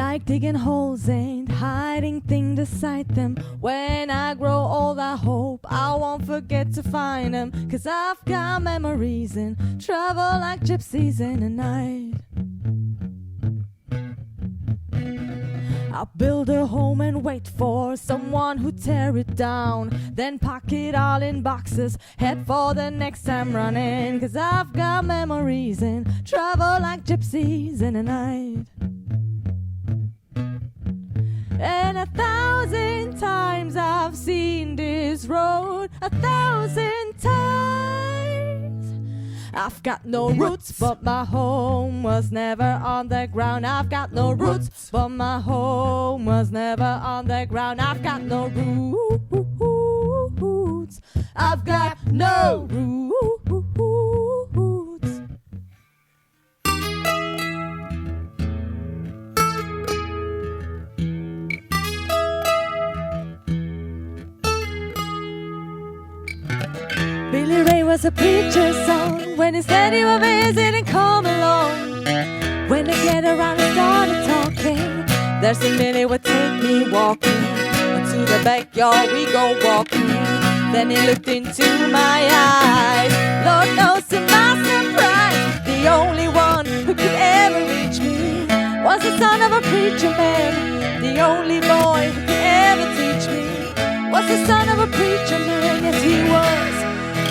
like digging holes, ain't hiding things beside them. When I grow old, I hope I won't forget to find them, 'cause I've got memories and travel like gypsies in the night. I'll build a home and wait for someone who tear it down, then pack it all in boxes, head for the next time running, 'cause I've got memories and travel like gypsies in the night. And 1,000 times I've seen this road, 1,000 times. I've got no roots, but my home was never on the ground. I've got no roots, but my home was never on the ground. I've got no roots. I've got no roots. Billy Ray was a preacher's son. When he said he was visiting, come along. When they get around and started talking, there's a Billy would take me walking. To the backyard we go walking. Then he looked into my eyes. Lord knows to my surprise, the only one who could ever reach me was the son of a preacher man. The only boy who could ever teach me was the son of a preacher man. Yes, he was.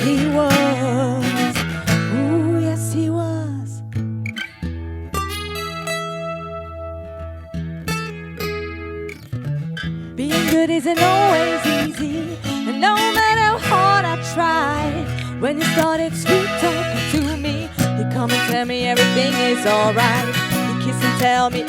He was, ooh, yes he was. Being good isn't always easy, and no matter how hard I try, when he started sweet talking to me, he'd come and tell me everything is alright. He'd kiss and tell me